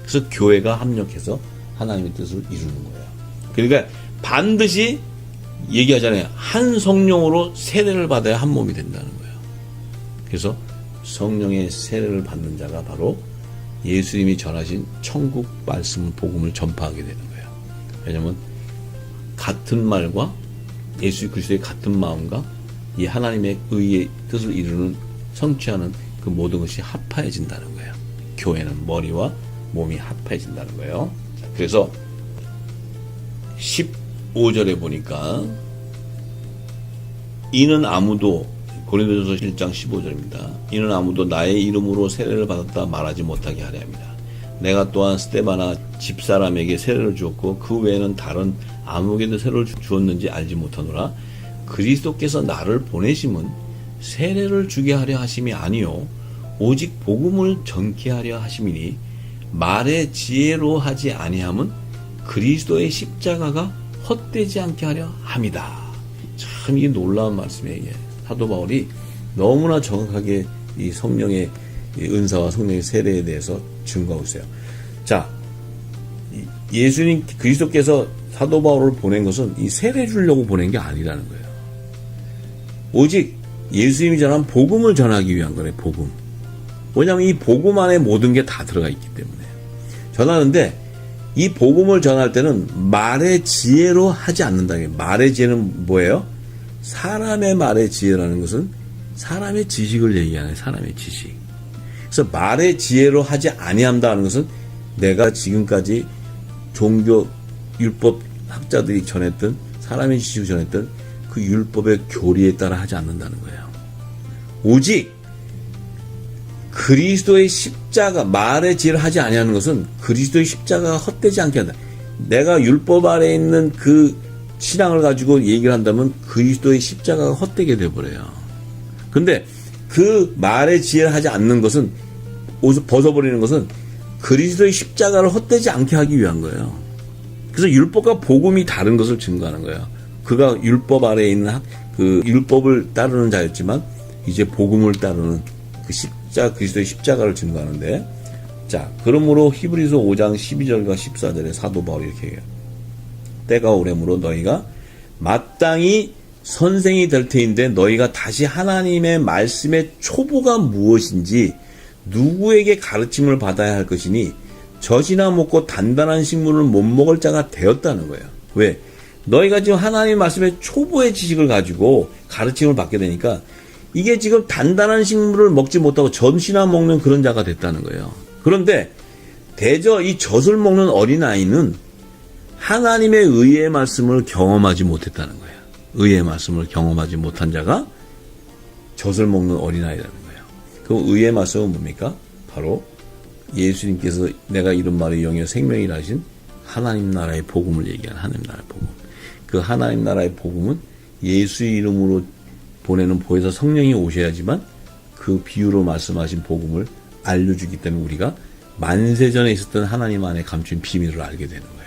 그래서 교회가 합력해서 하나님의 뜻을 이루는 거예요. 그러니까 반드시 얘기하잖아요. 한 성령으로 세례를 받아야 한 몸이 된다는 거예요. 그래서 성령의 세례를 받는 자가 바로 예수님이 전하신 천국 말씀 복음을 전파하게 되는 거예요. 왜냐하면 같은 말과 예수 그리스도의 같은 마음과 이 하나님의 의의 뜻을 이루는 성취하는 그 모든 것이 합해진다는 거예요. 교회는 머리와 몸이 합해진다는 거예요. 그래서 15절에 보니까 이는 아무도 고린도전서 1장 15절입니다. 이는 아무도 나의 이름으로 세례를 받았다 말하지 못하게 하려 합니다. 내가 또한 스데바나 집사람에게 세례를 주었고 그 외에는 다른 아무에게도 세례를 주었는지 알지 못하노라. 그리스도께서 나를 보내심은 세례를 주게 하려 하심이 아니요 오직 복음을 전케 하려 하심이니 말의 지혜로 하지 아니함은 그리스도의 십자가가 헛되지 않게 하려 함이다. 참 이게 놀라운 말씀이에요. 사도 바울이 너무나 정확하게 이 성령의 은사와 성령의 세례에 대해서 증거하고 있어요. 자, 예수님 그리스도께서 사도 바울을 보낸 것은 이 세례 주려고 보낸 게 아니라는 거예요. 오직 예수님이 전한 복음을 전하기 위한 거예요. 복음. 왜냐하면 이 복음 안에 모든 게 다 들어가 있기 때문에 전하는데 이 복음을 전할 때는 말의 지혜로 하지 않는다는 거예요. 말의 지혜는 뭐예요? 사람의 말의 지혜라는 것은 사람의 지식을 얘기하는 사람의 지식. 그래서 말의 지혜로 하지 아니한다는 것은 내가 지금까지 종교 율법 학자들이 전했던 사람의 지식을 전했던 그 율법의 교리에 따라 하지 않는다는 거예요. 오직 그리스도의 십자가 말의 지혜를 하지 아니하는 것은 그리스도의 십자가가 헛되지 않게 한다. 내가 율법 아래에 있는 그 신앙을 가지고 얘기를 한다면 그리스도의 십자가가 헛되게 돼버려요. 근데 그 말의 지혜를 하지 않는 것은, 옷을 벗어버리는 것은 그리스도의 십자가를 헛되지 않게 하기 위한 거예요. 그래서 율법과 복음이 다른 것을 증거하는 거예요. 그가 율법 아래에 있는 그 율법을 따르는 자였지만 이제 복음을 따르는 그 그리스도의 십자가를 증거하는데, 자, 그러므로 히브리서 5장 12절과 14절에 사도 바울이 이렇게 해요. 때가 오래므로 너희가 마땅히 선생이 될 터인데 너희가 다시 하나님의 말씀의 초보가 무엇인지 누구에게 가르침을 받아야 할 것이니 젖이나 먹고 단단한 식물을 못 먹을 자가 되었다는 거예요. 왜? 너희가 지금 하나님 말씀의 초보의 지식을 가지고 가르침을 받게 되니까 이게 지금 단단한 식물을 먹지 못하고 젖이나 먹는 그런 자가 됐다는 거예요. 그런데 대저 이 젖을 먹는 어린아이는 하나님의 의의 말씀을 경험하지 못했다는 거예요. 의의 말씀을 경험하지 못한 자가 젖을 먹는 어린아이라는 거예요. 그럼 의의 말씀은 뭡니까? 바로 예수님께서 내가 이런 말을 영의 생명이라 하신 하나님 나라의 복음을 얘기하는 하나님 나라의 복음. 그 하나님 나라의 복음은 예수의 이름으로 보내는 보혜사 성령이 오셔야지만 그 비유로 말씀하신 복음을 알려주기 때문에 우리가 만세전에 있었던 하나님 안에 감춘 비밀을 알게 되는 거예요.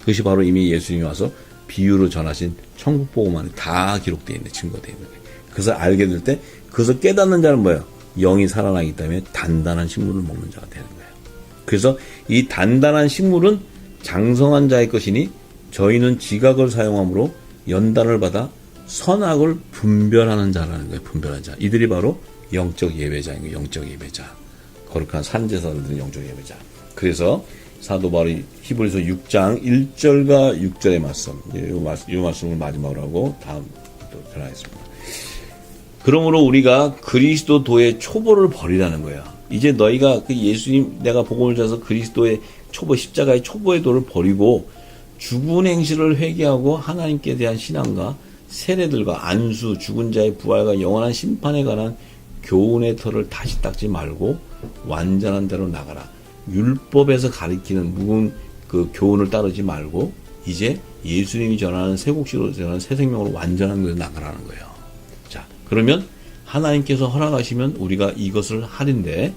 그것이 바로 이미 예수님이 와서 비유로 전하신 천국 복음 안에 다 기록되어 있는, 증거되어 있는 거예요. 그것을 알게 될 때 그것을 깨닫는 자는 뭐예요? 영이 살아나기 때문에 단단한 식물을 먹는 자가 되는 거예요. 그래서 이 단단한 식물은 장성한 자의 것이니 저희는 지각을 사용함으로 연단을 받아 선악을 분별하는 자라는 거예요. 분별하는 자. 이들이 바로 영적 예배자인 거예요. 영적 예배자. 거룩한 산제사들은 영적 예배자. 그래서 사도 바울이 히브리서 6장 1절과 6절의 말씀, 이 말씀을 마지막으로 하고 다음 또 전하겠습니다. 그러므로 우리가 그리스도도의 초보를 버리라는 거예요. 이제 너희가 그 예수님, 내가 복음을 전해서 그리스도의 초보, 십자가의 초보의 도를 버리고 죽은 행실을 회개하고 하나님께 대한 신앙과 세례들과 안수, 죽은 자의 부활과 영원한 심판에 관한 교훈의 털을 다시 닦지 말고 완전한 대로 나가라. 율법에서 가리키는 묵은 그 교훈을 따르지 말고 이제 예수님이 전하는 새 곡식으로 전하는 새 생명으로 완전한 것에 나가라는 거예요. 자, 그러면 하나님께서 허락하시면 우리가 이것을 하는데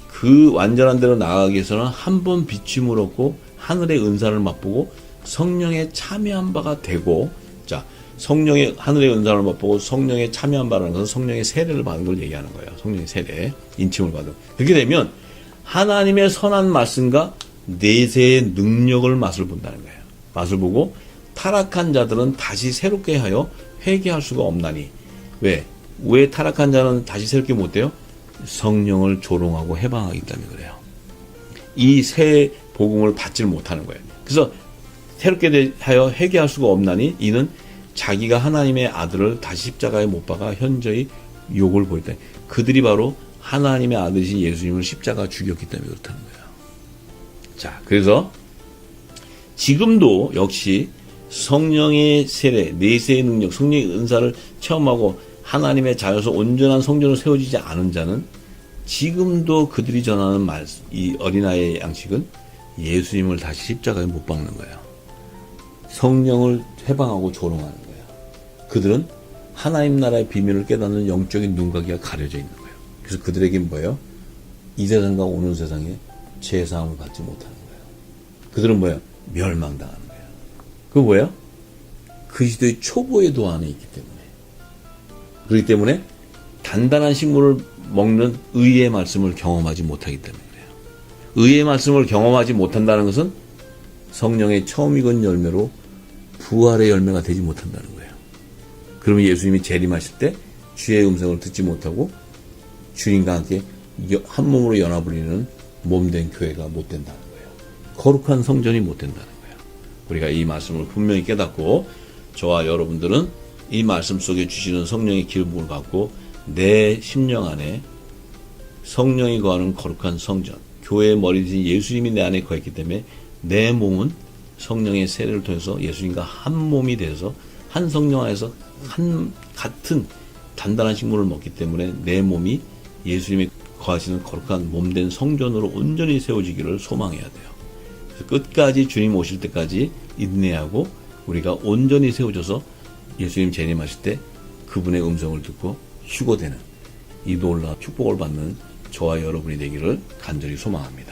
그 완전한 대로 나가기 위해서는 한 번 비침을 얻고 하늘의 은사를 맛보고 성령에 참여한 바가 되고, 자, 성령의 하늘의 은사를 맛보고 성령에 참여한 바라는 것은 성령의 세례를 받은 걸 얘기하는 거예요. 성령의 세례, 인침을 받은. 그렇게 되면 하나님의 선한 말씀과 내세의 능력을 맛을 본다는 거예요. 맛을 보고 타락한 자들은 다시 새롭게 하여 회개할 수가 없나니. 왜 타락한 자는 다시 새롭게 못 돼요? 성령을 조롱하고 해방하기 때문에 그래요. 이 새 복음을 받지를 못하는 거예요. 그래서 새롭게 하여 회개할 수가 없나니 이는 자기가 하나님의 아들을 다시 십자가에 못 박아 현저히 욕을 보였다. 그들이 바로 하나님의 아들이신 예수님을 십자가 죽였기 때문에 그렇다는 거예요. 자, 그래서 지금도 역시 성령의 세례, 내세의 능력, 성령의 은사를 체험하고 하나님의 자녀서 온전한 성전으로 세워지지 않은 자는 지금도 그들이 전하는 이 어린아이의 양식은 예수님을 다시 십자가에 못 박는 거예요. 성령을 해방하고 조롱하는 거예요. 그들은 하나님 나라의 비밀을 깨닫는 영적인 눈가기가 가려져 있는 거예요. 그래서 그들에게 뭐예요? 이 세상과 오는 세상에 죄사함을 받지 못하는 거예요. 그들은 뭐예요? 멸망당하는 거예요. 그거 뭐예요? 그리스도의 초보의 도 안에 있기 때문에. 그렇기 때문에 단단한 식물을 먹는 의의 말씀을 경험하지 못하기 때문에 그래요. 의의 말씀을 경험하지 못한다는 것은 성령의 처음 익은 열매로 부활의 열매가 되지 못한다는 거예요. 그러면 예수님이 재림하실 때 주의 음성을 듣지 못하고 주님과 함께 한 몸으로 연합을 이루는 몸된 교회가 못 된다는 거예요. 거룩한 성전이 못 된다는 거예요. 우리가 이 말씀을 분명히 깨닫고 저와 여러분들은 이 말씀 속에 주시는 성령의 기름을 받고 내 심령 안에 성령이 거하는 거룩한 성전, 교회의 머리이신 예수님이 내 안에 거했기 때문에 내 몸은 성령의 세례를 통해서 예수님과 한 몸이 돼서 한 성령 안에서 같은 단단한 식물을 먹기 때문에 내 몸이 예수님이 거하시는 거룩한 몸된 성전으로 온전히 세워지기를 소망해야 돼요. 그래서 끝까지 주님 오실 때까지 인내하고 우리가 온전히 세워져서 예수님 재림하실 때 그분의 음성을 듣고 휴거되는 이 놀라운 축복을 받는 저와 여러분이 되기를 간절히 소망합니다.